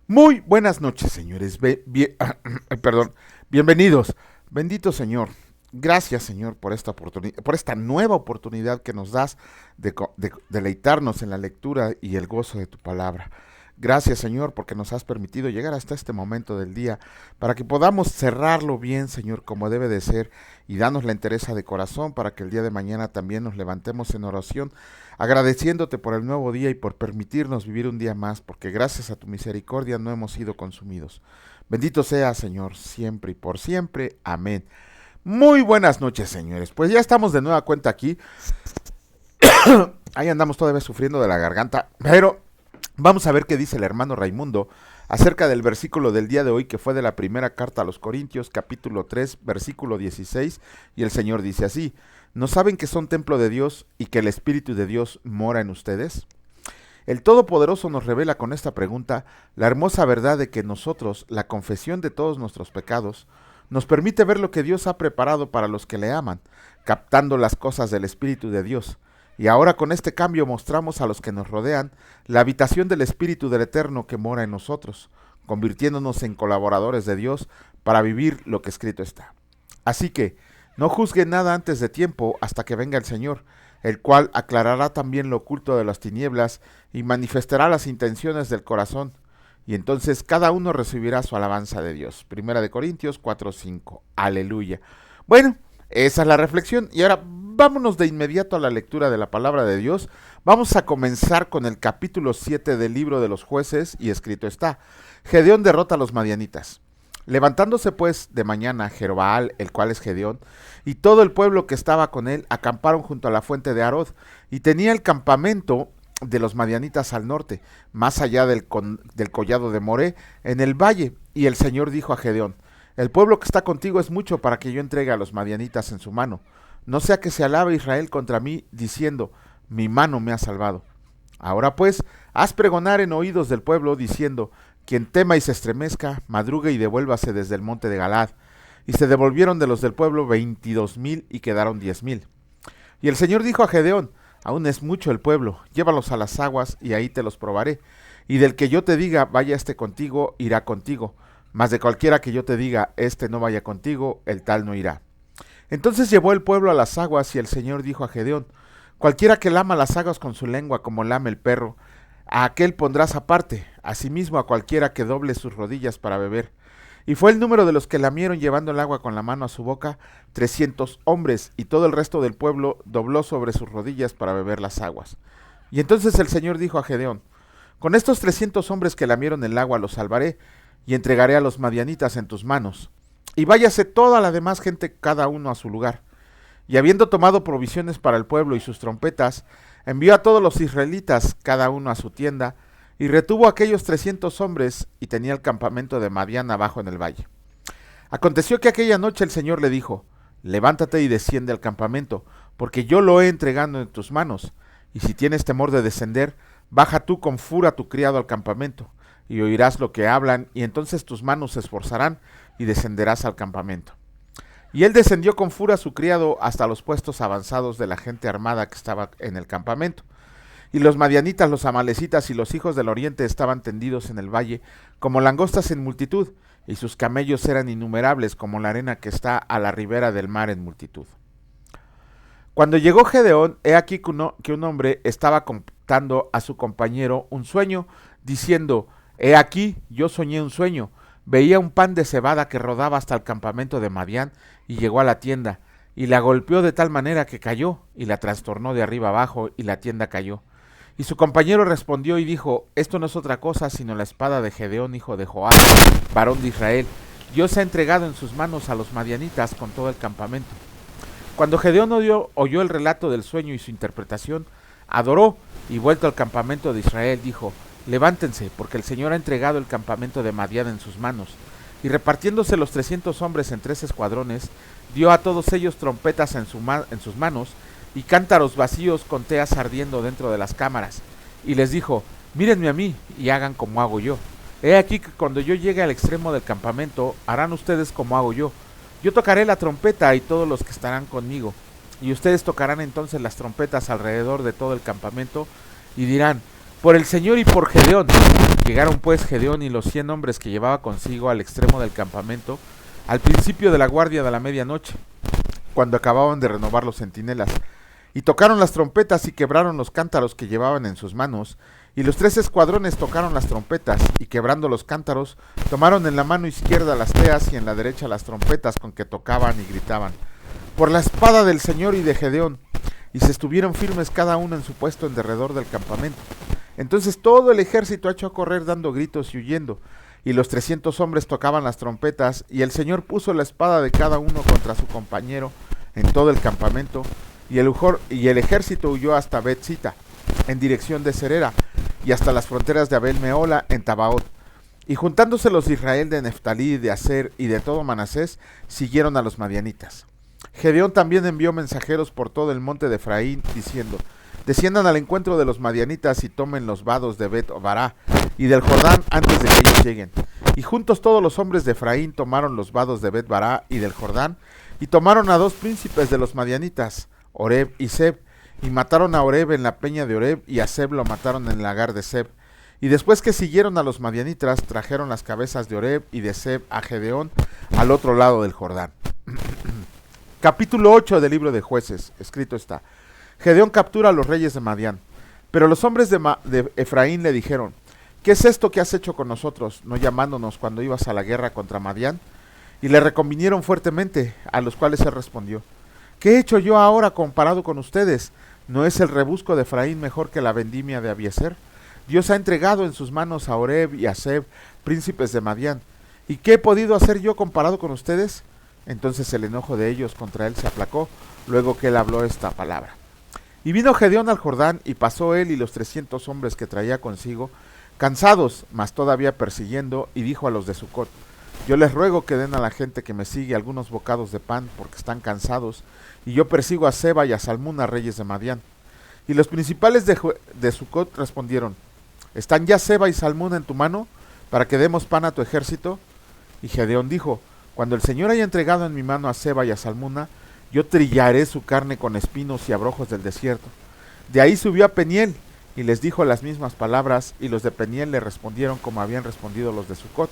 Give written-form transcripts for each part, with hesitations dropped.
Muy buenas noches, señores. Perdón. Bienvenidos. Bendito Señor. Gracias, Señor, por esta oportunidad, por esta nueva oportunidad que nos das de deleitarnos en la lectura y el gozo de tu palabra. Gracias, Señor, porque nos has permitido llegar hasta este momento del día para que podamos cerrarlo bien, Señor, como debe de ser, y danos la entereza de corazón para que el día de mañana también nos levantemos en oración, agradeciéndote por el nuevo día y por permitirnos vivir un día más, porque gracias a tu misericordia no hemos sido consumidos. Bendito sea, Señor, siempre y por siempre. Amén. Muy buenas noches, señores. Pues ya estamos de nueva cuenta aquí. Ahí andamos todavía sufriendo de la garganta, pero vamos a ver qué dice el hermano Raimundo acerca del versículo del día de hoy, que fue de la primera carta a los Corintios, capítulo 3, versículo 16, y el Señor dice así: ¿no saben que son templo de Dios y que el Espíritu de Dios mora en ustedes? El Todopoderoso nos revela con esta pregunta la hermosa verdad de que nosotros, la confesión de todos nuestros pecados, nos permite ver lo que Dios ha preparado para los que le aman, captando las cosas del Espíritu de Dios. Y ahora con este cambio mostramos a los que nos rodean la habitación del Espíritu del Eterno que mora en nosotros, convirtiéndonos en colaboradores de Dios para vivir lo que escrito está. Así que, no juzguen nada antes de tiempo hasta que venga el Señor, el cual aclarará también lo oculto de las tinieblas y manifestará las intenciones del corazón, y entonces cada uno recibirá su alabanza de Dios. Primera de Corintios 4:5. Aleluya. Bueno, esa es la reflexión, y ahora vámonos de inmediato a la lectura de la palabra de Dios. Vamos a comenzar con el capítulo 7 del libro de los jueces, y escrito está: Gedeón derrota a los madianitas. Levantándose pues de mañana Jerobbaal, el cual es Gedeón, y todo el pueblo que estaba con él, acamparon junto a la fuente de Harod, y tenía el campamento de los madianitas al norte, más allá del collado de Moré, en el valle. Y el Señor dijo a Gedeón: el pueblo que está contigo es mucho para que yo entregue a los madianitas en su mano. No sea que se alabe Israel contra mí, diciendo: mi mano me ha salvado. Ahora pues, haz pregonar en oídos del pueblo, diciendo: quien tema y se estremezca, madrugue y devuélvase desde el monte de Galad. Y se devolvieron de los del pueblo 22,000 y quedaron 10,000. Y el Señor dijo a Gedeón: aún es mucho el pueblo, llévalos a las aguas y ahí te los probaré. Y del que yo te diga, vaya este contigo, irá contigo. Mas de cualquiera que yo te diga, este no vaya contigo, el tal no irá. Entonces llevó el pueblo a las aguas, y el Señor dijo a Gedeón: cualquiera que lama las aguas con su lengua como lame el perro, a aquel pondrás aparte, asimismo a cualquiera que doble sus rodillas para beber. Y fue el número de los que lamieron llevando el agua con la mano a su boca, 300 hombres, y todo el resto del pueblo dobló sobre sus rodillas para beber las aguas. Y entonces el Señor dijo a Gedeón: con estos 300 hombres que lamieron el agua los salvaré, y entregaré a los madianitas en tus manos. Y váyase toda la demás gente cada uno a su lugar. Y habiendo tomado provisiones para el pueblo y sus trompetas, envió a todos los israelitas, cada uno a su tienda, y retuvo a aquellos 300 hombres, y tenía el campamento de Madián abajo en el valle. Aconteció que aquella noche el Señor le dijo: levántate y desciende al campamento, porque yo lo he entregado en tus manos, y si tienes temor de descender, baja tú con fura a tu criado al campamento, y oirás lo que hablan, y entonces tus manos se esforzarán, y descenderás al campamento. Y él descendió con fura a su criado hasta los puestos avanzados de la gente armada que estaba en el campamento. Y los madianitas, los amalecitas y los hijos del oriente estaban tendidos en el valle como langostas en multitud, y sus camellos eran innumerables como la arena que está a la ribera del mar en multitud. Cuando llegó Gedeón, he aquí que un hombre estaba contando a su compañero un sueño, diciendo: he aquí, yo soñé un sueño. Veía un pan de cebada que rodaba hasta el campamento de Madián, y llegó a la tienda, y la golpeó de tal manera que cayó, y la trastornó de arriba abajo, y la tienda cayó. Y su compañero respondió y dijo: esto no es otra cosa sino la espada de Gedeón, hijo de Joás, varón de Israel. Dios ha entregado en sus manos a los madianitas con todo el campamento. Cuando Gedeón oyó el relato del sueño y su interpretación, adoró, y vuelto al campamento de Israel dijo: levántense, porque el Señor ha entregado el campamento de Madián en sus manos. Y repartiéndose los 300 hombres en 3 escuadrones, dio a todos ellos trompetas en sus manos, y cántaros vacíos con teas ardiendo dentro de las cámaras. Y les dijo: mírenme a mí, y hagan como hago yo. He aquí que cuando yo llegue al extremo del campamento, harán ustedes como hago yo. Yo tocaré la trompeta y todos los que estarán conmigo, y ustedes tocarán entonces las trompetas alrededor de todo el campamento, y dirán: por el Señor y por Gedeón. Llegaron pues Gedeón y los 100 hombres que llevaba consigo al extremo del campamento, al principio de la guardia de la medianoche, cuando acababan de renovar los centinelas, y tocaron las trompetas y quebraron los cántaros que llevaban en sus manos, y los 3 escuadrones tocaron las trompetas, y quebrando los cántaros, tomaron en la mano izquierda las teas y en la derecha las trompetas con que tocaban y gritaban, por la espada del Señor y de Gedeón, y se estuvieron firmes cada uno en su puesto en derredor del campamento. Entonces todo el ejército echó a correr dando gritos y huyendo, y los 300 hombres tocaban las trompetas, y el Señor puso la espada de cada uno contra su compañero en todo el campamento, y el ejército huyó hasta Bet-Sita, en dirección de Serera, y hasta las fronteras de Abel-Mehola en Tabaot. Y juntándose los de Israel de Neftalí, de Aser y de todo Manasés, siguieron a los madianitas. Gedeón también envió mensajeros por todo el monte de Efraín, diciendo, desciendan al encuentro de los madianitas y tomen los vados de Bet-Bará y del Jordán antes de que ellos lleguen. Y juntos todos los hombres de Efraín tomaron los vados de Bet-Bará y del Jordán, y tomaron a 2 príncipes de los madianitas, Oreb y Seb, y mataron a Oreb en la peña de Oreb, y a Seb lo mataron en el lagar de Seb. Y después que siguieron a los madianitas, trajeron las cabezas de Oreb y de Seb a Gedeón al otro lado del Jordán. Capítulo 8 del libro de Jueces, escrito está. Gedeón captura a los reyes de Madián. Pero los hombres de Efraín le dijeron, ¿qué es esto que has hecho con nosotros, no llamándonos cuando ibas a la guerra contra Madián? Y le reconvinieron fuertemente, a los cuales él respondió, ¿qué he hecho yo ahora comparado con ustedes? ¿No es el rebusco de Efraín mejor que la vendimia de Abiezer? Dios ha entregado en sus manos a Oreb y a Seb, príncipes de Madián. ¿Y qué he podido hacer yo comparado con ustedes? Entonces el enojo de ellos contra él se aplacó, luego que él habló esta palabra. Y vino Gedeón al Jordán, y pasó él y los 300 hombres que traía consigo, cansados, mas todavía persiguiendo, y dijo a los de Sucot, yo les ruego que den a la gente que me sigue algunos bocados de pan, porque están cansados, y yo persigo a Seba y a Salmuna, reyes de Madián. Y los principales de Sucot respondieron, ¿están ya Seba y Salmuna en tu mano, para que demos pan a tu ejército? Y Gedeón dijo, cuando el Señor haya entregado en mi mano a Seba y a Salmuna, yo trillaré su carne con espinos y abrojos del desierto. De ahí subió a Peniel, y les dijo las mismas palabras, y los de Peniel le respondieron como habían respondido los de Sucot.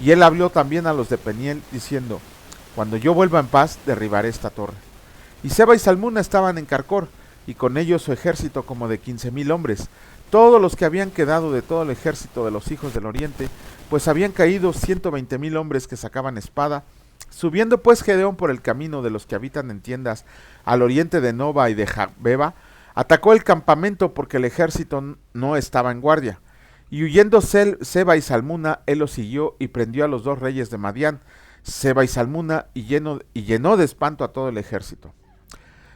Y él habló también a los de Peniel, diciendo, cuando yo vuelva en paz, derribaré esta torre. Y Seba y Salmuna estaban en Carcor, y con ellos su ejército como de 15,000 hombres, todos los que habían quedado de todo el ejército de los hijos del oriente, pues habían caído 120,000 hombres que sacaban espada. Subiendo pues Gedeón por el camino de los que habitan en tiendas al oriente de Nova y de Jabeba, atacó el campamento porque el ejército no estaba en guardia. Y huyendo Seba y Salmuna, él los siguió y prendió a los 2 reyes de Madián, Seba y Salmuna, y llenó de espanto a todo el ejército.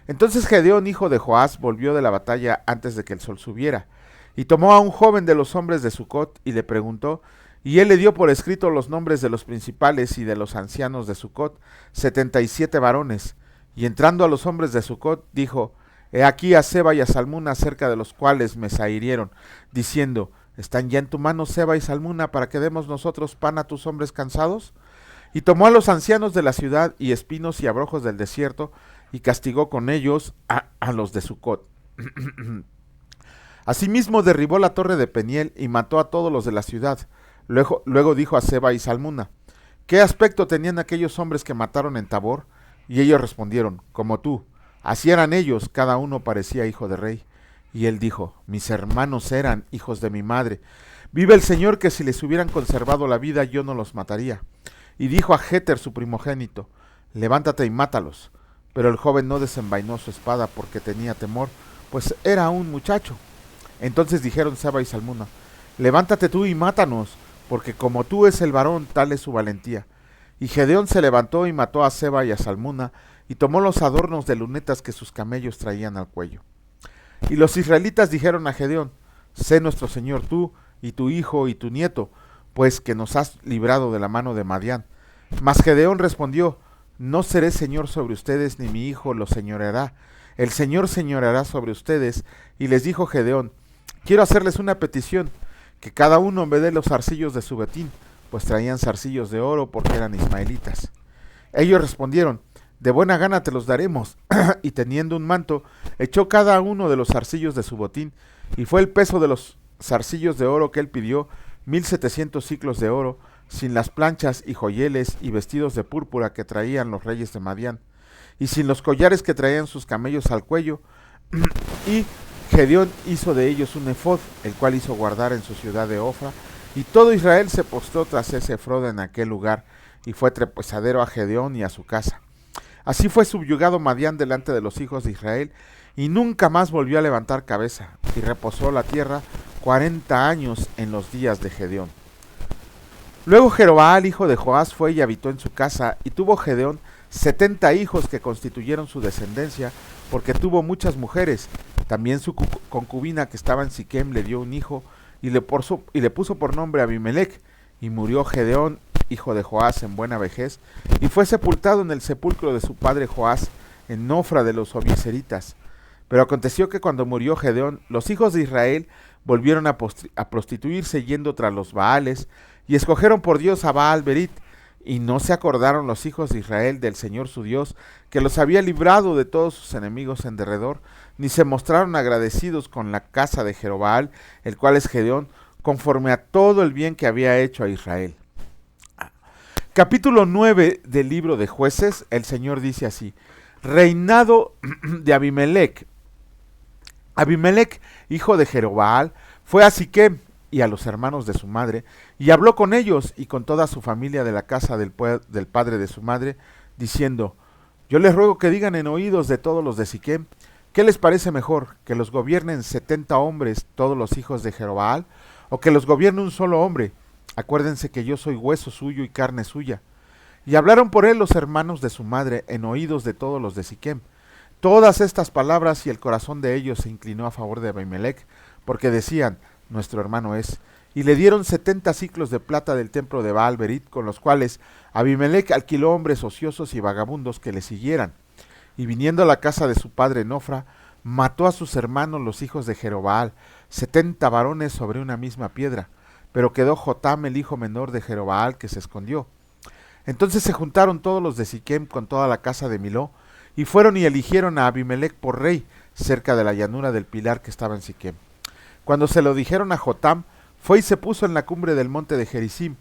Entonces Gedeón, hijo de Joás, volvió de la batalla antes de que el sol subiera, y tomó a un joven de los hombres de Sucot y le preguntó, y él le dio por escrito los nombres de los principales y de los ancianos de Sucot, 77 varones, y entrando a los hombres de Sucot, dijo, he aquí a Seba y a Salmuna, cerca de los cuales me zahirieron, diciendo, ¿están ya en tu mano Seba y Salmuna para que demos nosotros pan a tus hombres cansados? Y tomó a los ancianos de la ciudad y espinos y abrojos del desierto, y castigó con ellos a los de Sucot. Asimismo derribó la torre de Peniel y mató a todos los de la ciudad. Luego dijo a Seba y Salmuna, ¿qué aspecto tenían aquellos hombres que mataron en Tabor? Y ellos respondieron, como tú. Así eran ellos, cada uno parecía hijo de rey. Y él dijo, mis hermanos eran hijos de mi madre. Vive el Señor que si les hubieran conservado la vida yo no los mataría. Y dijo a Jeter su primogénito, levántate y mátalos. Pero el joven no desenvainó su espada porque tenía temor, pues era un muchacho. Entonces dijeron Seba y Salmuna, levántate tú y mátanos, porque como tú es el varón, tal es su valentía. Y Gedeón se levantó y mató a Seba y a Salmuna, y tomó los adornos de lunetas que sus camellos traían al cuello. Y los israelitas dijeron a Gedeón, sé nuestro señor tú, y tu hijo y tu nieto, pues que nos has librado de la mano de Madián. Mas Gedeón respondió, no seré señor sobre ustedes, ni mi hijo lo señoreará. El Señor señoreará sobre ustedes. Y les dijo Gedeón, quiero hacerles una petición, que cada uno me dé los zarcillos de su botín, pues traían zarcillos de oro porque eran ismaelitas. Ellos respondieron, de buena gana te los daremos. Y teniendo un manto, echó cada uno de los zarcillos de su botín, y fue el peso de los zarcillos de oro que él pidió, 1700 siclos de oro, sin las planchas y joyeles y vestidos de púrpura que traían los reyes de Madián, y sin los collares que traían sus camellos al cuello. Y Gedeón hizo de ellos un efod, el cual hizo guardar en su ciudad de Ofra, y todo Israel se postró tras ese efod en aquel lugar, y fue tropezadero a Gedeón y a su casa. Así fue subyugado Madián delante de los hijos de Israel, y nunca más volvió a levantar cabeza, y reposó la tierra 40 años en los días de Gedeón. Luego Jerobaal, hijo de Joás, fue y habitó en su casa, y tuvo Gedeón 70 hijos que constituyeron su descendencia, porque tuvo muchas mujeres. También su concubina que estaba en Siquem le dio un hijo, y le puso por nombre Abimelech, y murió Gedeón, hijo de Joás, en buena vejez, y fue sepultado en el sepulcro de su padre Joás, en Nofra de los Obieseritas. Pero aconteció que cuando murió Gedeón, los hijos de Israel volvieron a prostituirse yendo tras los Baales, y escogieron por Dios a Baal Berit, y no se acordaron los hijos de Israel del Señor su Dios, que los había librado de todos sus enemigos en derredor, ni se mostraron agradecidos con la casa de Jerobaal, el cual es Gedeón, conforme a todo el bien que había hecho a Israel. Capítulo 9 del libro de Jueces, el Señor dice así: reinado de Abimelech. Abimelech, hijo de Jerobaal, fue a Siquem y a los hermanos de su madre, y habló con ellos y con toda su familia de la casa del padre de su madre, diciendo: yo les ruego que digan en oídos de todos los de Siquem, ¿qué les parece mejor, que los gobiernen 70 hombres, todos los hijos de Jerobaal, o que los gobierne un solo hombre? Acuérdense que yo soy hueso suyo y carne suya. Y hablaron por él los hermanos de su madre en oídos de todos los de Siquem. Todas estas palabras, y el corazón de ellos se inclinó a favor de Abimelech, porque decían: nuestro hermano es. Y le dieron 70 siclos de plata del templo de Baal Berit, con los cuales Abimelech alquiló hombres ociosos y vagabundos que le siguieran. Y viniendo a la casa de su padre en Ofra, mató a sus hermanos los hijos de Jerobaal, 70 varones sobre una misma piedra. Pero quedó Jotam, el hijo menor de Jerobaal, que se escondió. Entonces se juntaron todos los de Siquem con toda la casa de Miló, y fueron y eligieron a Abimelech por rey, cerca de la llanura del pilar que estaba en Siquem. Cuando se lo dijeron a Jotam, fue y se puso en la cumbre del monte de Gerizim,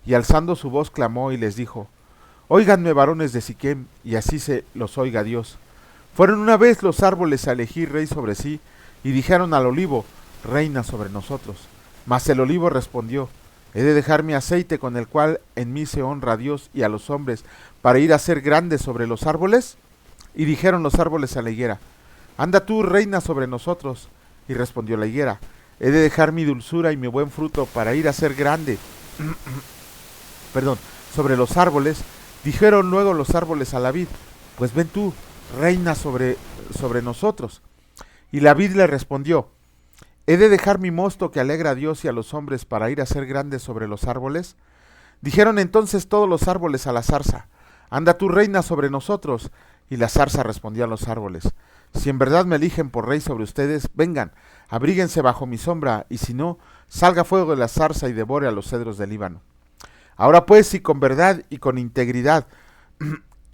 y alzando su voz clamó y les dijo: óiganme, varones de Siquem, y así se los oiga Dios. Fueron una vez los árboles a elegir rey sobre sí, y dijeron al olivo: reina sobre nosotros. Mas el olivo respondió: he de dejar mi aceite con el cual en mí se honra a Dios y a los hombres, para ir a ser grande sobre los árboles. Y dijeron los árboles a la higuera: anda tú, reina sobre nosotros. Y respondió la higuera: he de dejar mi dulzura y mi buen fruto para ir a ser grande sobre los árboles. Dijeron luego los árboles a la vid: pues ven tú, reina sobre nosotros. Y la vid le respondió: ¿he de dejar mi mosto que alegra a Dios y a los hombres para ir a ser grande sobre los árboles? Dijeron entonces todos los árboles a la zarza: anda tú, reina sobre nosotros. Y la zarza respondió a los árboles: si en verdad me eligen por rey sobre ustedes, vengan, abríguense bajo mi sombra, y si no, salga fuego de la zarza y devore a los cedros del Líbano. Ahora pues, si con verdad y con integridad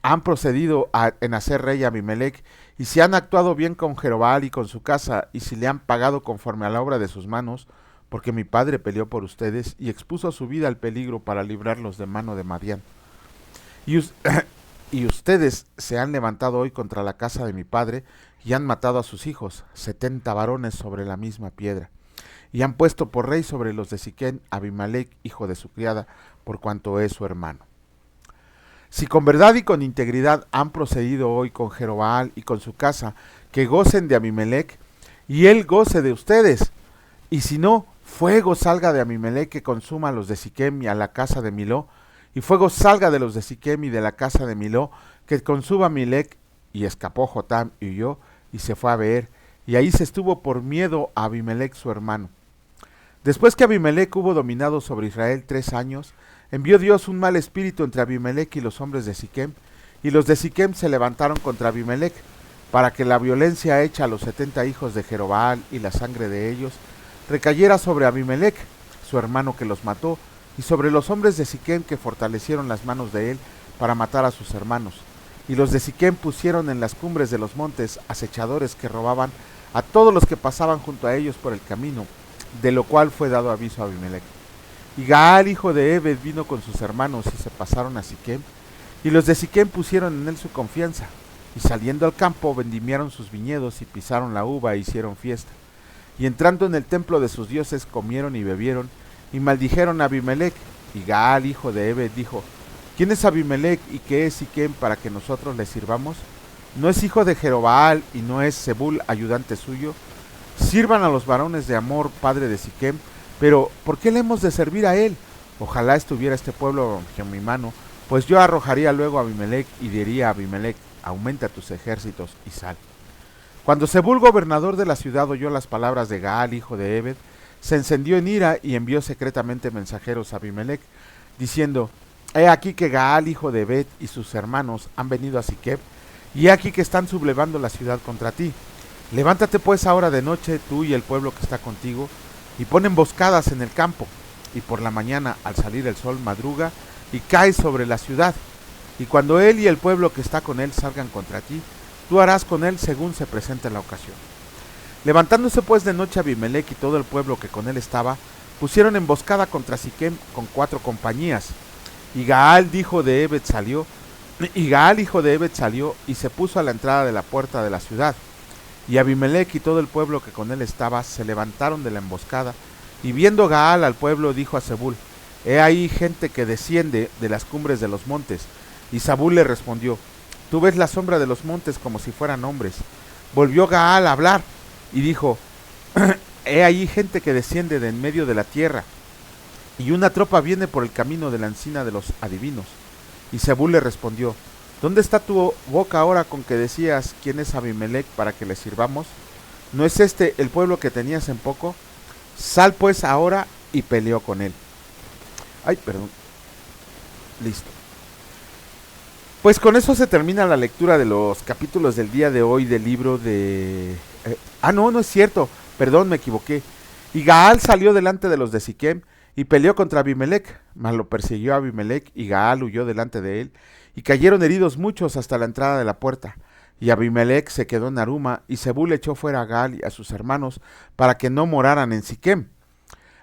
han procedido en hacer rey a Abimelech, y si han actuado bien con Jerobaal y con su casa, y si le han pagado conforme a la obra de sus manos, porque mi padre peleó por ustedes y expuso su vida al peligro para librarlos de mano de Madián. Y ustedes se han levantado hoy contra la casa de mi padre, y han matado a sus hijos, 70 varones sobre la misma piedra, y han puesto por rey sobre los de Siquem Abimelech, hijo de su criada, por cuanto es su hermano. Si con verdad y con integridad han procedido hoy con Jerobaal y con su casa, que gocen de Abimelech, y él goce de ustedes. Y si no, fuego salga de Abimelech que consuma a los de Siquem y a la casa de Miló, y fuego salga de los de Siquem y de la casa de Miló, que consuma Abimelech. Y escapó Jotam y huyó, y se fue a Beer, y ahí se estuvo por miedo a Abimelech su hermano. Después que Abimelech hubo dominado sobre Israel 3 años, envió Dios un mal espíritu entre Abimelech y los hombres de Siquem, y los de Siquem se levantaron contra Abimelech, para que la violencia hecha a los 70 hijos de Jerobaal y la sangre de ellos recayera sobre Abimelech, su hermano que los mató, y sobre los hombres de Siquem que fortalecieron las manos de él para matar a sus hermanos. Y los de Siquem pusieron en las cumbres de los montes acechadores que robaban a todos los que pasaban junto a ellos por el camino, de lo cual fue dado aviso a Abimelech. Y Gaal, hijo de Ebed, vino con sus hermanos y se pasaron a Siquem, y los de Siquem pusieron en él su confianza, y saliendo al campo vendimiaron sus viñedos y pisaron la uva e hicieron fiesta. Y entrando en el templo de sus dioses comieron y bebieron, y maldijeron a Abimelech. Y Gaal, hijo de Ebed, dijo: ¿Quién es Abimelech y qué es Siquem para que nosotros le sirvamos? ¿No es hijo de Jerobaal y no es Zebul ayudante suyo? Sirvan a los varones de Amor, padre de Siquem, pero ¿por qué le hemos de servir a él? Ojalá estuviera este pueblo en mi mano, pues yo arrojaría luego a Abimelech y diría a Abimelech: aumenta tus ejércitos y sal. Cuando Zebul, gobernador de la ciudad, oyó las palabras de Gaal, hijo de Ebed, se encendió en ira y envió secretamente mensajeros a Abimelech, diciendo: He aquí que Gaal, hijo de Ebed, y sus hermanos han venido a Siquem, y he aquí que están sublevando la ciudad contra ti. Levántate pues ahora de noche, tú y el pueblo que está contigo, y pon emboscadas en el campo, y por la mañana, al salir el sol, madruga, y cae sobre la ciudad. Y cuando él y el pueblo que está con él salgan contra ti, tú harás con él según se presente la ocasión. Levantándose pues de noche Abimelech y todo el pueblo que con él estaba, pusieron emboscada contra Siquem con 4 compañías. Y Gaal, hijo de Ebed, salió y se puso a la entrada de la puerta de la ciudad. Y Abimelech y todo el pueblo que con él estaba se levantaron de la emboscada, y viendo Gaal al pueblo dijo a Zebul: He ahí gente que desciende de las cumbres de los montes. Y Zebul le respondió: Tú ves la sombra de los montes como si fueran hombres. Volvió Gaal a hablar y dijo: He ahí gente que desciende de en medio de la tierra, y una tropa viene por el camino de la encina de los adivinos. Y Zebul le respondió: ¿Dónde está tu boca ahora con que decías quién es Abimelech para que le sirvamos? ¿No es este el pueblo que tenías en poco? Sal pues ahora y peleó con él. Listo. Pues con eso se termina la lectura de los capítulos del día de hoy del libro de... no es cierto, perdón, me equivoqué. Y Gaal salió delante de los de Siquem y peleó contra Abimelech, mas lo persiguió Abimelech y Gaal huyó delante de él, y cayeron heridos muchos hasta la entrada de la puerta. Y Abimelech se quedó en Aruma, y Zebul echó fuera a Gaal y a sus hermanos para que no moraran en Siquem.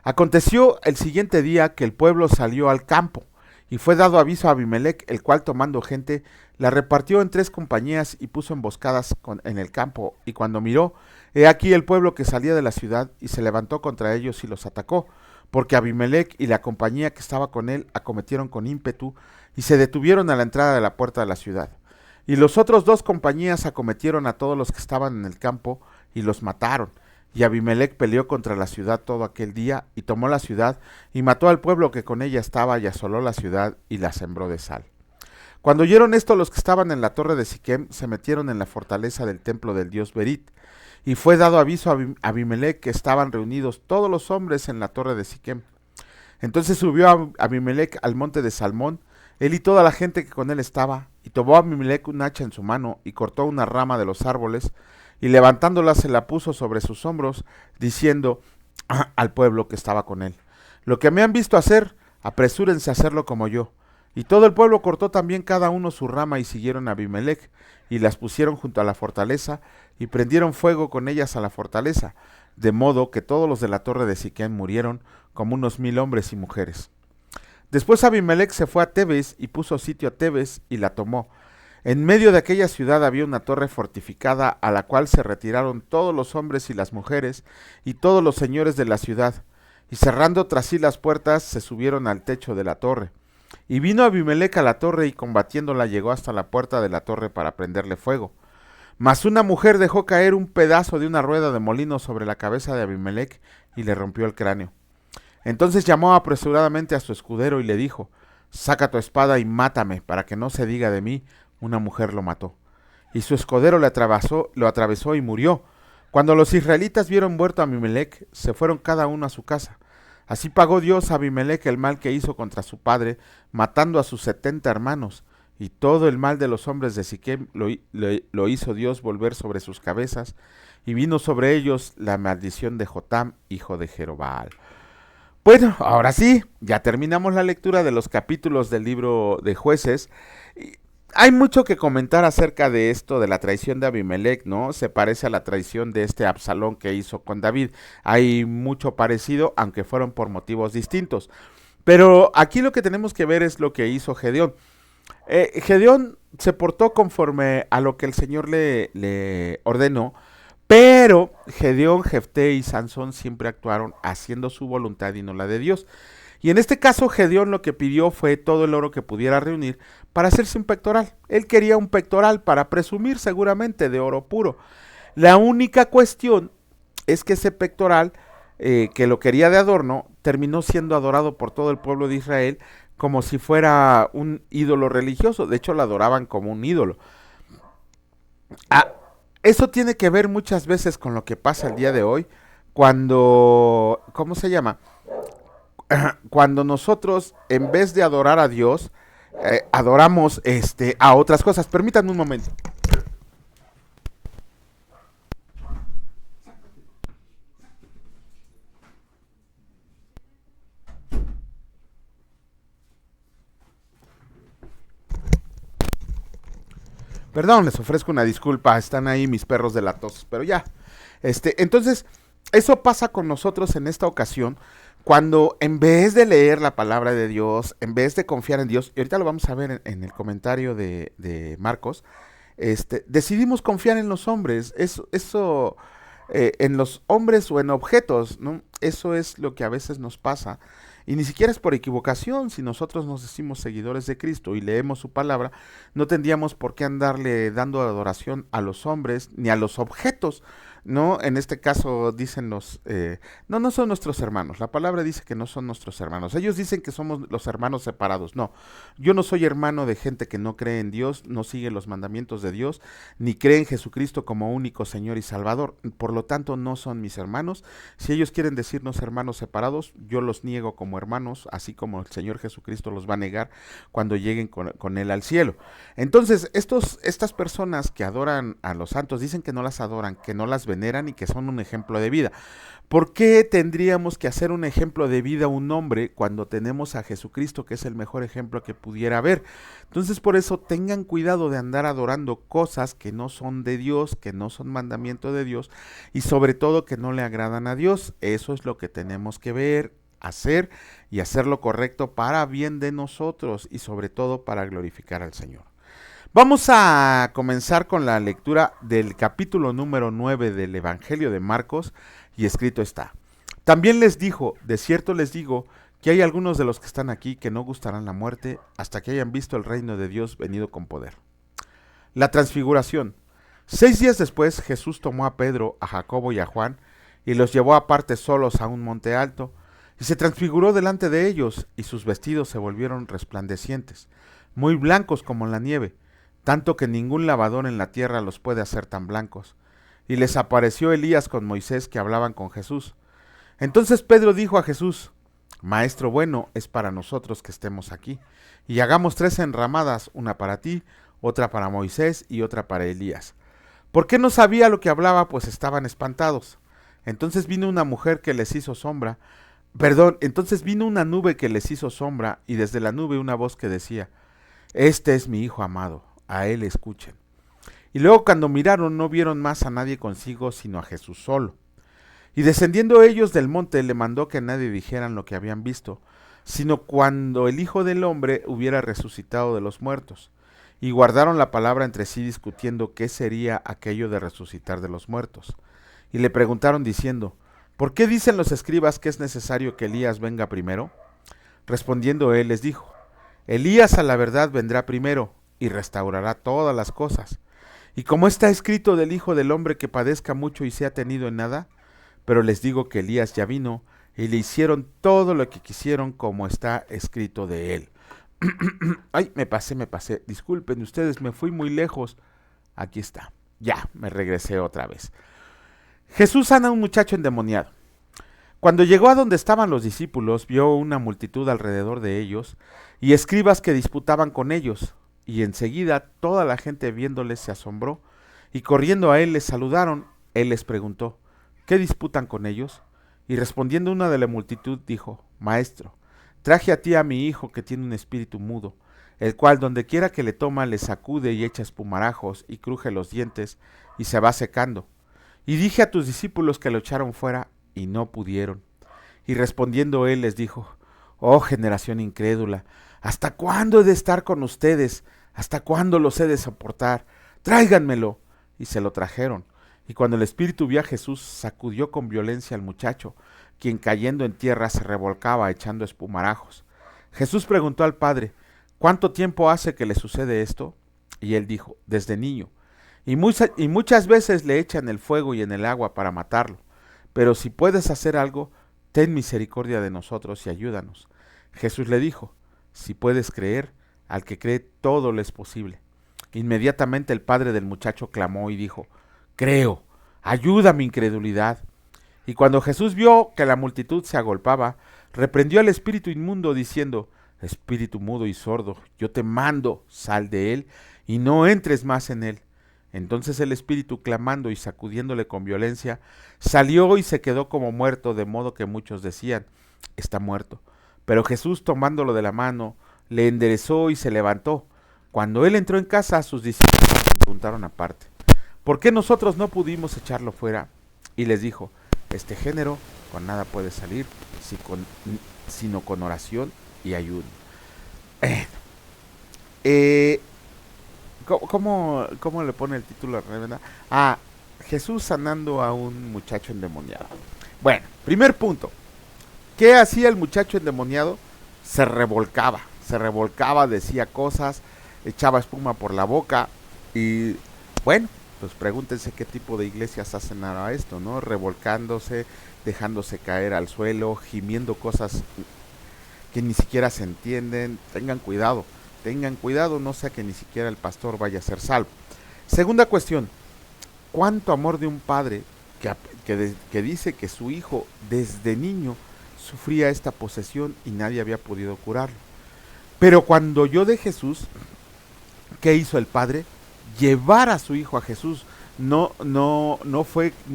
Aconteció el siguiente día que el pueblo salió al campo, y fue dado aviso a Abimelech, el cual tomando gente, la repartió en 3 compañías y puso emboscadas en el campo, y cuando miró, he aquí el pueblo que salía de la ciudad, y se levantó contra ellos y los atacó, porque Abimelech y la compañía que estaba con él acometieron con ímpetu, y se detuvieron a la entrada de la puerta de la ciudad. Y los otros 2 compañías acometieron a todos los que estaban en el campo, y los mataron. Y Abimelech peleó contra la ciudad todo aquel día, y tomó la ciudad, y mató al pueblo que con ella estaba, y asoló la ciudad, y la sembró de sal. Cuando oyeron esto, los que estaban en la torre de Siquem se metieron en la fortaleza del templo del dios Berit, y fue dado aviso a Abimelech que estaban reunidos todos los hombres en la torre de Siquem. Entonces subió Abimelech al monte de Salmón, él y toda la gente que con él estaba, y tomó Abimelech un hacha en su mano, y cortó una rama de los árboles, y levantándola se la puso sobre sus hombros, diciendo al pueblo que estaba con él: Lo que me han visto hacer, apresúrense a hacerlo como yo. Y todo el pueblo cortó también cada uno su rama y siguieron a Abimelech, y las pusieron junto a la fortaleza, y prendieron fuego con ellas a la fortaleza, de modo que todos los de la torre de Siquem murieron, como unos 1000 hombres y mujeres. Después Abimelech se fue a Tebes y puso sitio a Tebes y la tomó. En medio de aquella ciudad había una torre fortificada, a la cual se retiraron todos los hombres y las mujeres y todos los señores de la ciudad, y cerrando tras sí las puertas se subieron al techo de la torre. Y vino Abimelech a la torre y combatiéndola llegó hasta la puerta de la torre para prenderle fuego. Mas una mujer dejó caer un pedazo de una rueda de molino sobre la cabeza de Abimelech y le rompió el cráneo. Entonces llamó apresuradamente a su escudero y le dijo: Saca tu espada y mátame, para que no se diga de mí, una mujer lo mató. Y su escudero lo atravesó y murió. Cuando los israelitas vieron muerto a Abimelech, se fueron cada uno a su casa. Así pagó Dios a Abimelech el mal que hizo contra su padre, matando a sus 70 hermanos, y todo el mal de los hombres de Siquem lo hizo Dios volver sobre sus cabezas, y vino sobre ellos la maldición de Jotam, hijo de Jerobaal. Bueno, ahora sí, ya terminamos la lectura de los capítulos del libro de Jueces. Hay mucho que comentar acerca de esto de la traición de Abimelech, ¿no? Se parece a la traición de este Absalón que hizo con David. Hay mucho parecido, aunque fueron por motivos distintos. Pero aquí lo que tenemos que ver es lo que hizo Gedeón. Gedeón se portó conforme a lo que el Señor le ordenó, pero Gedeón, Jefté y Sansón siempre actuaron haciendo su voluntad y no la de Dios. Y en este caso Gedeón lo que pidió fue todo el oro que pudiera reunir para hacerse un pectoral. Él quería un pectoral para presumir seguramente de oro puro. La única cuestión es que ese pectoral, que lo quería de adorno, terminó siendo adorado por todo el pueblo de Israel como si fuera un ídolo religioso. De hecho, lo adoraban como un ídolo. Ah, eso tiene que ver muchas veces con lo que pasa el día de hoy, cuando, ¿cómo se llama? Cuando nosotros, en vez de adorar a Dios, adoramos a otras cosas. Permítanme un momento. Perdón, les ofrezco una disculpa, están ahí mis perros de la tos, pero ya. Entonces, eso pasa con nosotros en esta ocasión, cuando en vez de leer la palabra de Dios, en vez de confiar en Dios, y ahorita lo vamos a ver en el comentario de Marcos, decidimos confiar en los hombres, eso en los hombres o en objetos, ¿no? Eso es lo que a veces nos pasa. Y ni siquiera es por equivocación. Si nosotros nos decimos seguidores de Cristo y leemos su palabra, no tendríamos por qué andarle dando adoración a los hombres ni a los objetos, ¿no? En este caso dicen no, no son nuestros hermanos. La palabra dice que no son nuestros hermanos. Ellos dicen que somos los hermanos separados. No, yo no soy hermano de gente que no cree en Dios, no sigue los mandamientos de Dios, ni cree en Jesucristo como único Señor y Salvador. Por lo tanto, no son mis hermanos. Si ellos quieren decirnos hermanos separados, yo los niego como hermanos, así como el Señor Jesucristo los va a negar cuando lleguen con Él al cielo. Entonces, estas personas que adoran a los santos dicen que no las adoran, que no las veneran y que son un ejemplo de vida. ¿Por qué tendríamos que hacer un ejemplo de vida a un hombre cuando tenemos a Jesucristo, que es el mejor ejemplo que pudiera haber? Entonces, por eso tengan cuidado de andar adorando cosas que no son de Dios, que no son mandamiento de Dios y sobre todo que no le agradan a Dios. Eso es lo que tenemos que ver, hacer y hacer lo correcto para bien de nosotros y sobre todo para glorificar al Señor. Vamos a comenzar con la lectura del capítulo número 9 del Evangelio de Marcos, y escrito está: También les dijo, de cierto les digo, que hay algunos de los que están aquí que no gustarán la muerte hasta que hayan visto el reino de Dios venido con poder. La transfiguración. 6 días después Jesús tomó a Pedro, a Jacobo y a Juan, y los llevó aparte solos a un monte alto, y se transfiguró delante de ellos, y sus vestidos se volvieron resplandecientes, muy blancos como la nieve, tanto que ningún lavador en la tierra los puede hacer tan blancos. Y les apareció Elías con Moisés, que hablaban con Jesús. Entonces Pedro dijo a Jesús: Maestro bueno, es para nosotros que estemos aquí, y hagamos 3 enramadas, una para ti, otra para Moisés y otra para Elías. ¿Por qué no sabía lo que hablaba? Pues estaban espantados. Entonces vino una mujer que les hizo sombra, entonces vino una nube que les hizo sombra, y desde la nube una voz que decía: Este es mi hijo amado, a él escuchen. Y luego cuando miraron no vieron más a nadie consigo sino a Jesús solo. Y descendiendo ellos del monte le mandó que a nadie dijeran lo que habían visto, sino cuando el Hijo del Hombre hubiera resucitado de los muertos. Y guardaron la palabra entre sí discutiendo qué sería aquello de resucitar de los muertos. Y le preguntaron diciendo: ¿Por qué dicen los escribas que es necesario que Elías venga primero? Respondiendo él les dijo: Elías a la verdad vendrá primero y restaurará todas las cosas. Y como está escrito del Hijo del Hombre que padezca mucho y sea tenido en nada, pero les digo que Elías ya vino y le hicieron todo lo que quisieron como está escrito de él. Ay, me pasé. Disculpen ustedes, me fui muy lejos. Aquí está. Ya, me regresé otra vez. Jesús sana a un muchacho endemoniado. Cuando llegó a donde estaban los discípulos, vio una multitud alrededor de ellos y escribas que disputaban con ellos. Y enseguida toda la gente viéndoles se asombró y corriendo a él les saludaron. Él les preguntó: ¿Qué disputan con ellos? Y respondiendo una de la multitud dijo: Maestro, traje a ti a mi hijo que tiene un espíritu mudo. el cual donde quiera que le toma le sacude y echa espumarajos y cruje los dientes y se va secando. Y dije a tus discípulos que lo echaron fuera y no pudieron. Y respondiendo él les dijo, oh generación incrédula, ¿hasta cuándo he de estar con ustedes? ¿Hasta cuándo los he de soportar? Tráiganmelo. Y se lo trajeron. Y cuando el espíritu vio a Jesús, sacudió con violencia al muchacho, quien cayendo en tierra se revolcaba echando espumarajos. Jesús preguntó al padre, ¿cuánto tiempo hace que le sucede esto? Y él dijo, desde niño. Y muchas veces le echan el fuego y en el agua para matarlo. Pero si puedes hacer algo, ten misericordia de nosotros y ayúdanos. Jesús le dijo, si puedes creer, al que cree todo le es posible. Inmediatamente el padre del muchacho clamó y dijo, creo, ayuda mi incredulidad. Y cuando Jesús vio que la multitud se agolpaba, reprendió al espíritu inmundo diciendo, espíritu mudo y sordo, yo te mando, sal de él y no entres más en él. Entonces el espíritu, clamando y sacudiéndole con violencia, salió y se quedó como muerto, de modo que muchos decían, está muerto. Pero Jesús, tomándolo de la mano, le enderezó y se levantó. Cuando él entró en casa, sus discípulos le preguntaron aparte, ¿por qué nosotros no pudimos echarlo fuera? Y les dijo, este género con nada puede salir, sino con oración y ayuno. ¿Cómo le pone el título? Jesús sanando a un muchacho endemoniado. Bueno, primer punto. ¿Qué hacía el muchacho endemoniado? Se revolcaba, decía cosas, echaba espuma por la boca y bueno, pues pregúntense qué tipo de iglesias hacen ahora esto, ¿no? Revolcándose, dejándose caer al suelo, gimiendo cosas que ni siquiera se entienden. Tengan cuidado, no sea que ni siquiera el pastor vaya a ser salvo. Segunda cuestión, ¿cuánto amor de un padre que dice que su hijo desde niño sufría esta posesión y nadie había podido curarlo? Pero cuando oyó de Jesús, ¿qué hizo el padre? Llevar a su hijo a Jesús. No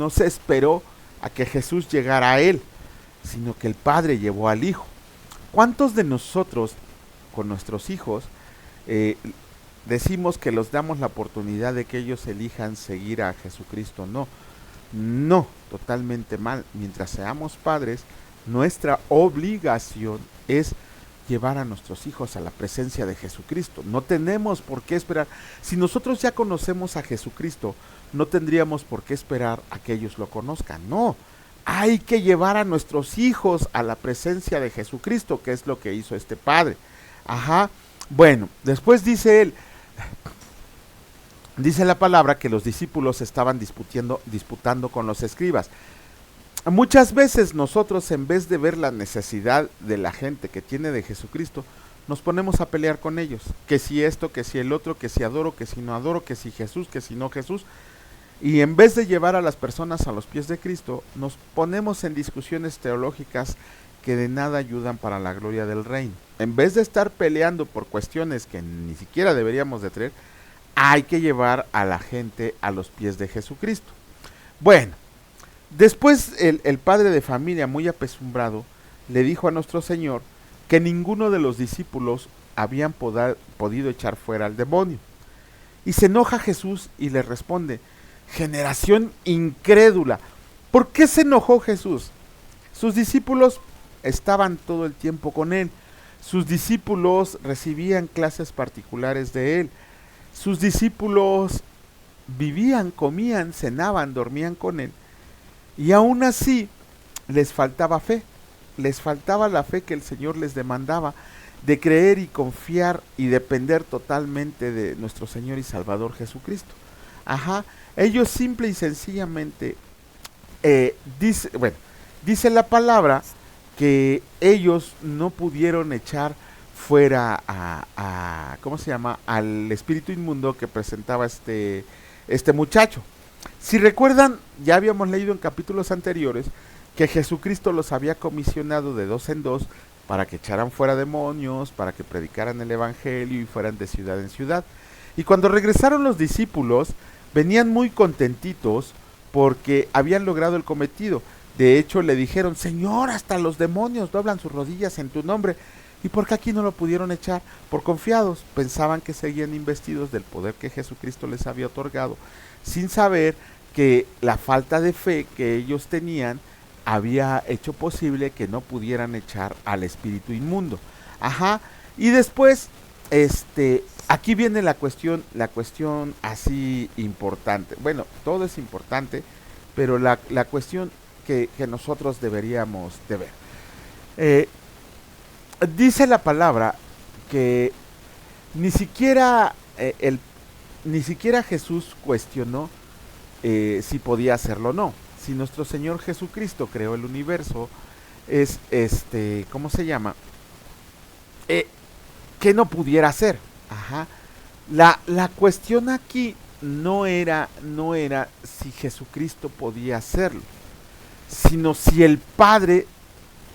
se esperó a que Jesús llegara a él, sino que el padre llevó al hijo. ¿Cuántos de nosotros con nuestros hijos decimos que los damos la oportunidad de que ellos elijan seguir a Jesucristo? No, totalmente mal. Mientras seamos padres, nuestra obligación es llevar a nuestros hijos a la presencia de Jesucristo. No tenemos por qué esperar. Si nosotros ya conocemos a Jesucristo, no tendríamos por qué esperar a que ellos lo conozcan. No, hay que llevar a nuestros hijos a la presencia de Jesucristo, que es lo que hizo este padre. Bueno, después dice la palabra que los discípulos estaban disputando con los escribas. Muchas veces nosotros, en vez de ver la necesidad de la gente que tiene de Jesucristo, nos ponemos a pelear con ellos. Que si esto, que si el otro, que si adoro, que si no adoro, que si Jesús, que si no Jesús. Y en vez de llevar a las personas a los pies de Cristo, nos ponemos en discusiones teológicas que de nada ayudan para la gloria del reino. En vez de estar peleando por cuestiones que ni siquiera deberíamos de traer, hay que llevar a la gente a los pies de Jesucristo. Bueno, después el padre de familia, muy apesumbrado, le dijo a nuestro Señor que ninguno de los discípulos habían podido echar fuera al demonio. Y se enoja Jesús y le responde, generación incrédula. ¿Por qué se enojó Jesús? Sus discípulos estaban todo el tiempo con él. Sus discípulos recibían clases particulares de él. Sus discípulos vivían, comían, cenaban, dormían con él. Y aún así les faltaba fe. Les faltaba la fe que el Señor les demandaba, de creer y confiar y depender totalmente de nuestro Señor y Salvador Jesucristo. Ellos simple y sencillamente dice la palabra que ellos no pudieron echar fuera al espíritu inmundo que presentaba este muchacho. Si recuerdan, ya habíamos leído en capítulos anteriores que Jesucristo los había comisionado de 2 en 2 para que echaran fuera demonios, para que predicaran el evangelio y fueran de ciudad en ciudad. Y cuando regresaron los discípulos, venían muy contentitos porque habían logrado el cometido. De hecho, le dijeron, Señor, hasta los demonios doblan sus rodillas en tu nombre. ¿Y por qué aquí no lo pudieron echar? Por confiados, pensaban que seguían investidos del poder que Jesucristo les había otorgado, sin saber que la falta de fe que ellos tenían había hecho posible que no pudieran echar al espíritu inmundo. Ajá. Y después, aquí viene la cuestión así importante. Bueno, todo es importante, pero la cuestión que nosotros deberíamos de ver. Eh, Dice la palabra que ni siquiera ni siquiera Jesús cuestionó si podía hacerlo o no. Si nuestro Señor Jesucristo creó el universo, es ¿cómo se llama? Eh, que no pudiera hacer. Ajá. La cuestión aquí no era si Jesucristo podía hacerlo, sino si el Padre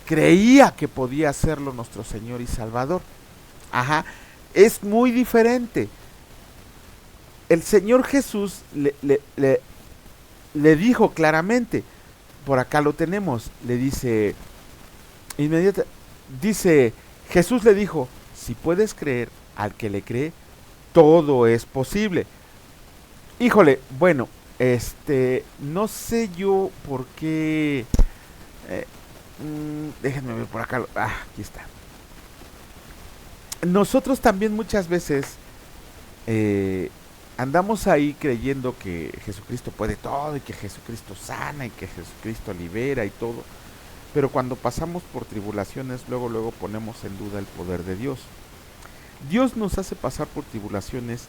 creía que podía hacerlo nuestro Señor y Salvador. Ajá. Es muy diferente. El Señor Jesús le dijo claramente, por acá lo tenemos, le dice, dice, Jesús le dijo, si puedes creer al que le cree, todo es posible. Híjole, bueno, no sé yo por qué, eh, déjenme ver por acá, aquí está. Nosotros también muchas veces eh, andamos ahí creyendo que Jesucristo puede todo y que Jesucristo sana y que Jesucristo libera y todo, pero cuando pasamos por tribulaciones, luego ponemos en duda el poder de Dios. Dios nos hace pasar por tribulaciones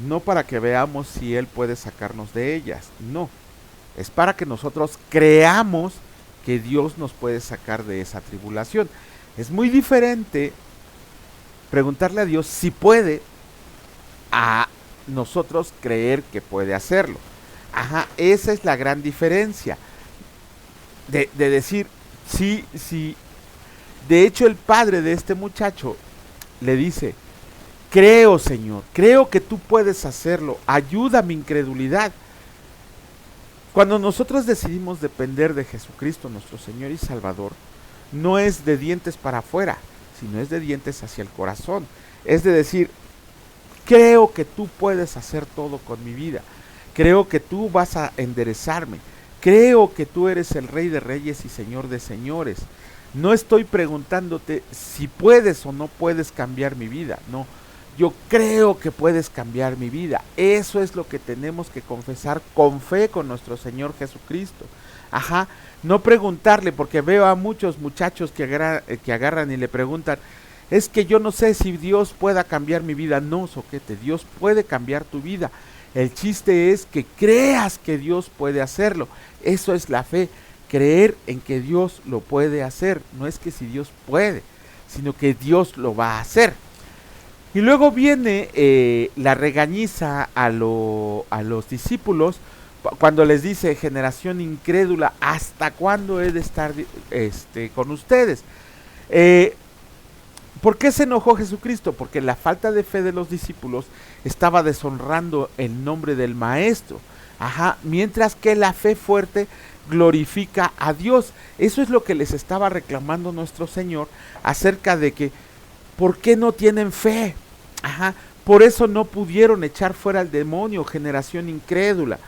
no para que veamos si Él puede sacarnos de ellas, no, es para que nosotros creamos que Dios nos puede sacar de esa tribulación. Es muy diferente preguntarle a Dios si puede a nosotros creer que puede hacerlo. Ajá, esa es la gran diferencia de decir sí, sí. De hecho, el padre de este muchacho le dice, creo, Señor, creo que tú puedes hacerlo, ayuda a mi incredulidad. Cuando nosotros decidimos depender de Jesucristo, nuestro Señor y Salvador, no es de dientes para afuera, sino es de dientes hacia el corazón. Es de decir, creo que tú puedes hacer todo con mi vida, creo que tú vas a enderezarme, creo que tú eres el Rey de Reyes y Señor de Señores. No estoy preguntándote si puedes o no puedes cambiar mi vida, no. Yo creo que puedes cambiar mi vida. Eso es lo que tenemos que confesar con fe con nuestro Señor Jesucristo. Ajá, no preguntarle, porque veo a muchos muchachos que agarran y le preguntan, es que yo no sé si Dios pueda cambiar mi vida. No, soquete, Dios puede cambiar tu vida. El chiste es que creas que Dios puede hacerlo. Eso es la fe, creer en que Dios lo puede hacer. No es que si Dios puede, sino que Dios lo va a hacer. Y luego viene la regañiza a los discípulos cuando les dice, generación incrédula, ¿hasta cuándo he de estar con ustedes? ¿Por qué se enojó Jesucristo? Porque la falta de fe de los discípulos estaba deshonrando el nombre del Maestro. Ajá, mientras que la fe fuerte glorifica a Dios. Eso es lo que les estaba reclamando nuestro Señor acerca de que, ¿por qué no tienen fe? Ajá, por eso no pudieron echar fuera al demonio, generación incrédula.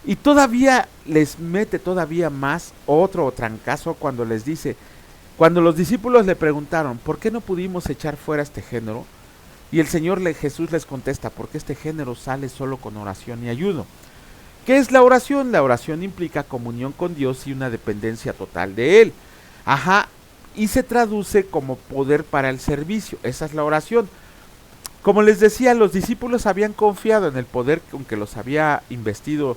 Y todavía les mete todavía más otro trancazo cuando les dice, cuando los discípulos le preguntaron, ¿por qué no pudimos echar fuera este género? Y el Señor Jesús les contesta, porque este género sale solo con oración y ayuno. ¿Qué es la oración? La oración implica comunión con Dios y una dependencia total de Él. Ajá, y se traduce como poder para el servicio. Esa es la oración. Como les decía, los discípulos habían confiado en el poder con que los había investido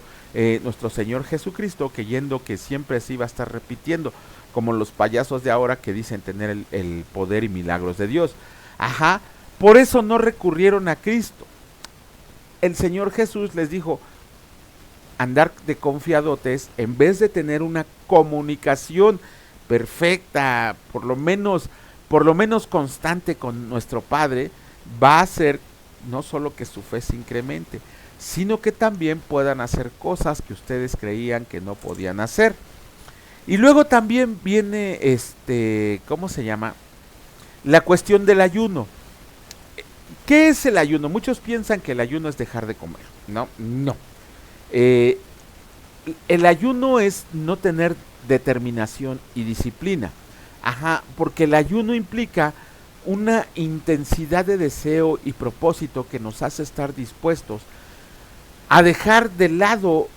nuestro Señor Jesucristo, creyendo que siempre se iba a estar repitiendo, como los payasos de ahora que dicen tener el poder y milagros de Dios. Ajá, por eso no recurrieron a Cristo. El Señor Jesús les dijo, andar de confiadotes, en vez de tener una comunicación perfecta, por lo menos constante con nuestro Padre, va a hacer no solo que su fe se incremente, sino que también puedan hacer cosas que ustedes creían que no podían hacer. Y luego también viene ¿cómo se llama? La cuestión del ayuno. ¿Qué es el ayuno? Muchos piensan que el ayuno es dejar de comer. No, no. Eh, el ayuno es no tener determinación y disciplina. Ajá, porque el ayuno implica una intensidad de deseo y propósito que nos hace estar dispuestos a dejar de lado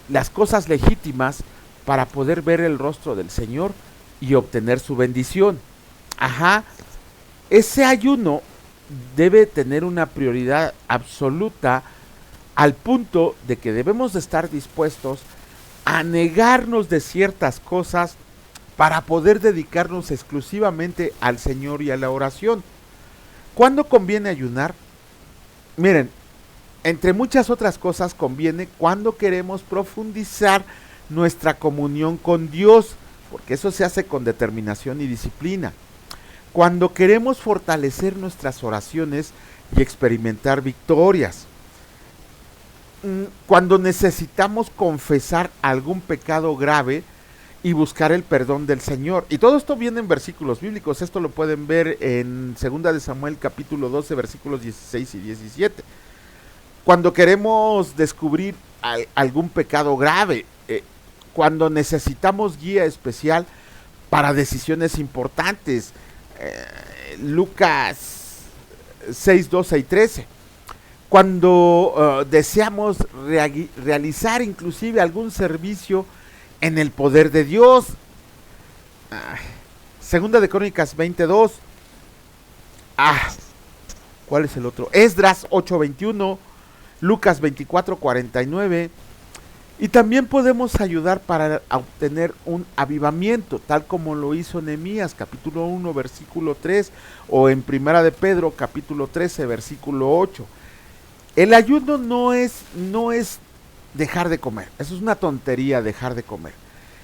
las cosas legítimas para poder ver el rostro del Señor y obtener su bendición. Ajá, ese ayuno debe tener una prioridad absoluta al punto de que debemos de estar dispuestos a negarnos de ciertas cosas para poder dedicarnos exclusivamente al Señor y a la oración. ¿Cuándo conviene ayunar? Miren, entre muchas otras cosas conviene cuando queremos profundizar nuestra comunión con Dios, porque eso se hace con determinación y disciplina. Cuando queremos fortalecer nuestras oraciones y experimentar victorias. Cuando necesitamos confesar algún pecado grave y buscar el perdón del Señor. Y todo esto viene en versículos bíblicos. Esto lo pueden ver en 2 de Samuel capítulo 12 versículos 16 y 17. Cuando queremos descubrir algún pecado grave, cuando necesitamos guía especial para decisiones importantes, Lucas 6, 12 y 13. Cuando deseamos realizar inclusive algún servicio en el poder de Dios. Segunda de Crónicas 22. ¿Cuál es el otro? Esdras 8:21, Lucas 24:49. Y también podemos ayudar para obtener un avivamiento, tal como lo hizo Nehemías, capítulo 1, versículo 3, o en Primera de Pedro, capítulo 13, versículo 8. El ayuno no es dejar de comer. Eso es una tontería, dejar de comer.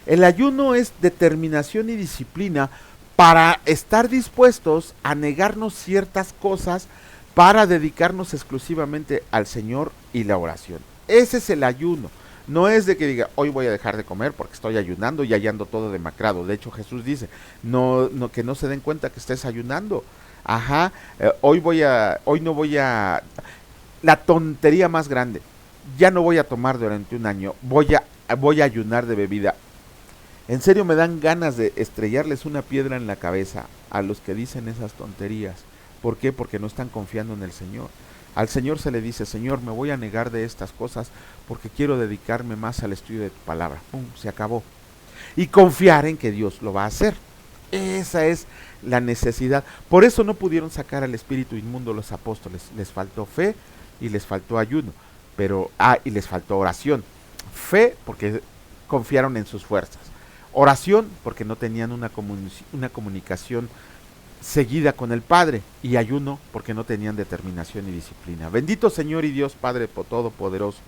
El ayuno es determinación y disciplina para estar dispuestos a negarnos ciertas cosas para dedicarnos exclusivamente al Señor y la oración. Ese es el ayuno. No es de que diga, hoy voy a dejar de comer porque estoy ayunando y ando todo demacrado. De hecho, Jesús dice, que no se den cuenta que estés ayunando. Hoy no voy a... La tontería más grande, ya no voy a tomar durante un año, voy a ayunar de bebida. En serio me dan ganas de estrellarles una piedra en la cabeza a los que dicen esas tonterías. ¿Por qué? Porque no están confiando en el Señor. Al Señor se le dice, Señor, me voy a negar de estas cosas porque quiero dedicarme más al estudio de tu palabra. ¡Pum! Se acabó. Y confiar en que Dios lo va a hacer. Esa es la necesidad. Por eso no pudieron sacar al espíritu inmundo los apóstoles. Les faltó fe y les faltó ayuno. Y les faltó oración. Fe porque confiaron en sus fuerzas. Oración porque no tenían una comunicación seguida con el Padre, y ayuno porque no tenían determinación y disciplina. Bendito Señor y Dios Padre Todopoderoso.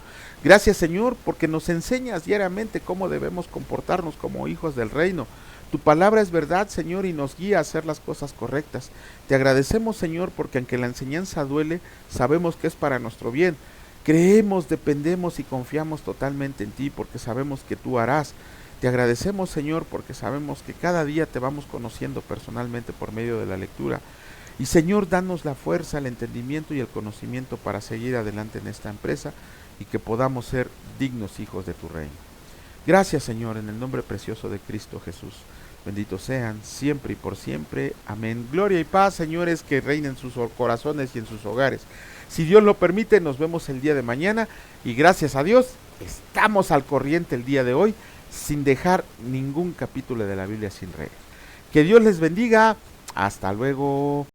Gracias, Señor, porque nos enseñas diariamente cómo debemos comportarnos como hijos del reino. Tu palabra es verdad, Señor, y nos guía a hacer las cosas correctas. Te agradecemos, Señor, porque aunque la enseñanza duele, sabemos que es para nuestro bien. Creemos, dependemos y confiamos totalmente en ti porque sabemos que tú harás. Te agradecemos, Señor, porque sabemos que cada día te vamos conociendo personalmente por medio de la lectura. Y, Señor, danos la fuerza, el entendimiento y el conocimiento para seguir adelante en esta empresa y que podamos ser dignos hijos de tu reino. Gracias, Señor, en el nombre precioso de Cristo Jesús. Benditos sean siempre y por siempre. Amén. Gloria y paz, señores, que reinen en sus corazones y en sus hogares. Si Dios lo permite, nos vemos el día de mañana. Y gracias a Dios, estamos al corriente el día de hoy, sin dejar ningún capítulo de la Biblia sin leer. Que Dios les bendiga. Hasta luego.